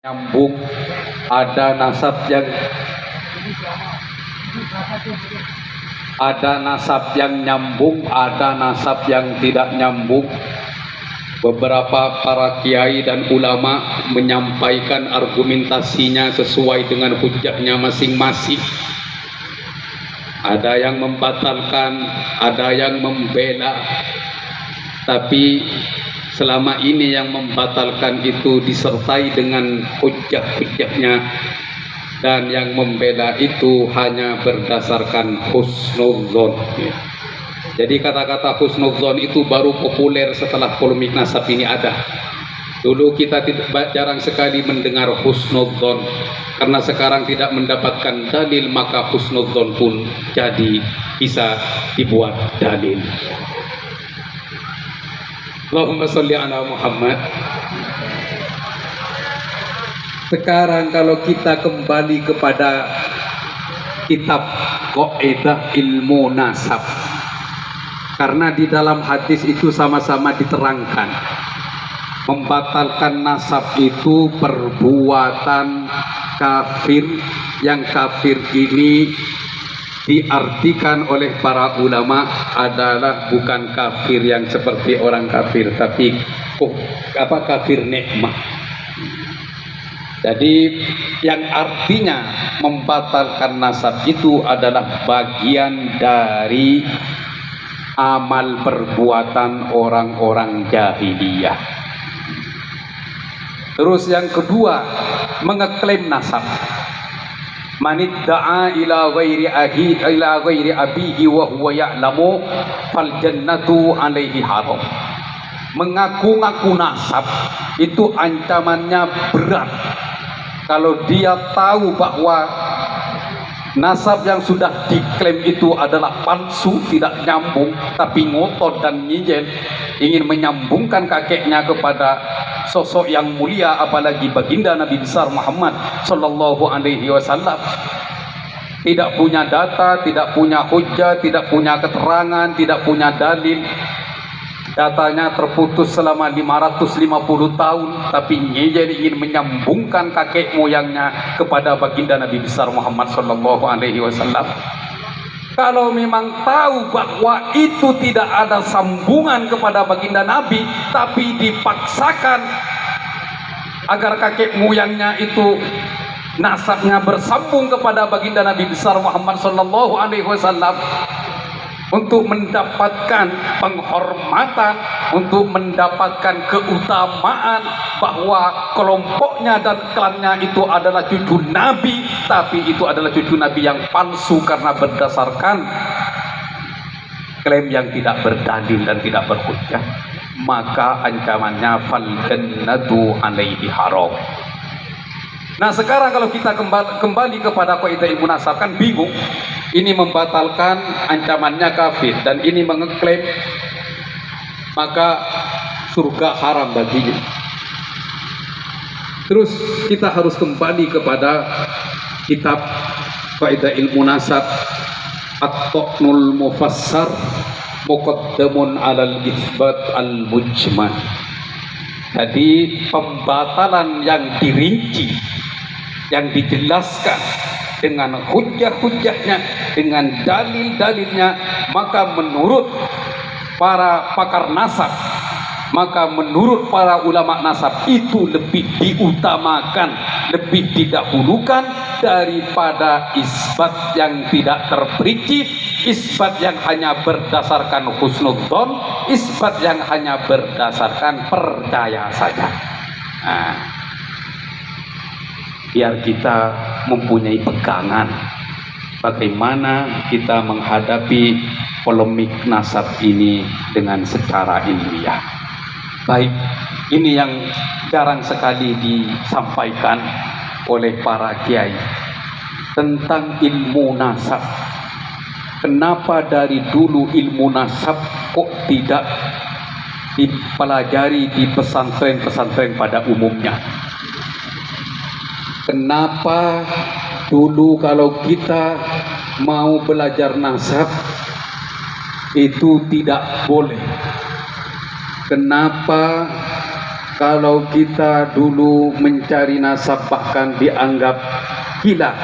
nyambung, ada nasab yang nyambung, ada nasab yang tidak nyambung. Beberapa para kiai dan ulama menyampaikan argumentasinya sesuai dengan hujahnya masing-masing. Ada yang membatalkan, ada yang membela, tapi selama ini yang membatalkan itu disertai dengan hujah-hujahnya, dan yang membela itu hanya berdasarkan husnudzon. Jadi kata-kata husnudzon itu baru populer setelah polemik nasab ini ada. Dulu kita jarang sekali mendengar husnudzon, karena sekarang tidak mendapatkan dalil, maka husnudzon pun jadi bisa dibuat dalil. Allahumma sholli ala Muhammad. Sekarang kalau kita kembali kepada kitab Qaidah Ilmu Nasab, karena di dalam hadis itu sama-sama diterangkan membatalkan nasab itu perbuatan kafir. Yang kafir ini diartikan oleh para ulama adalah bukan kafir yang seperti orang kafir, tapi kafir nikmah. Jadi yang artinya membatalkan nasab itu adalah bagian dari amal perbuatan orang-orang jahiliyah. Terus yang kedua, mengeklaim nasab. Manidda'a ila ghairi abihi wa huwa ya'lamu fal jannatu alaihi haram. Mengaku-ngaku nasab itu ancamannya berat. Kalau dia tahu bahwa nasab yang sudah diklaim itu adalah palsu, tidak nyambung, tapi ngotot dan ngijel, ingin menyambungkan kakeknya kepada sosok yang mulia, apalagi baginda Nabi besar Muhammad sallallahu alaihi wasallam. Tidak punya data, tidak punya hujjah, tidak punya keterangan, tidak punya dalil. Datanya terputus selama 550 tahun, tapi ngijel ingin menyambungkan kakek moyangnya kepada baginda Nabi besar Muhammad sallallahu alaihi wasallam. Kalau memang tahu bahwa itu tidak ada sambungan kepada baginda Nabi, tapi dipaksakan agar kakek moyangnya itu nasabnya bersambung kepada baginda Nabi besar Muhammad sallallahu alaihi wasallam, untuk mendapatkan penghormatan, untuk mendapatkan keutamaan bahwa kelompoknya dan klannya itu adalah cucu Nabi, tapi itu adalah cucu Nabi yang palsu karena berdasarkan klaim yang tidak berdalil dan tidak berhujjah, maka ancamannya fal jannatu alaihi haram. Nah sekarang kalau kita kembali kepada Qaidah Ilmu Nasab, kan bingung. Ini membatalkan, ancamannya kafir, dan ini mengeklaim maka surga haram baginya. Terus kita harus kembali kepada kitab Qaidah Ilmu Nasab, At-Taqnul Mufassar Muqaddamun alal Itsbat al-Mujmal. Jadi pembatalan yang dirinci, yang dijelaskan dengan hujah-hujahnya, dengan dalil-dalilnya, maka menurut para pakar nasab, maka menurut para ulama nasab itu lebih diutamakan, lebih didahulukan daripada isbat yang tidak terperinci, isbat yang hanya berdasarkan husnudzon, isbat yang hanya berdasarkan percaya saja. Nah, biar kita mempunyai pegangan bagaimana kita menghadapi polemik nasab ini dengan secara ilmiah. Baik, ini yang jarang sekali disampaikan oleh para kiai tentang ilmu nasab. Kenapa dari dulu ilmu nasab kok tidak dipelajari di pesantren-pesantren pada umumnya? Kenapa dulu kalau kita mau belajar nasab itu tidak boleh? Kenapa Kalau kita dulu mencari nasab bahkan dianggap gila,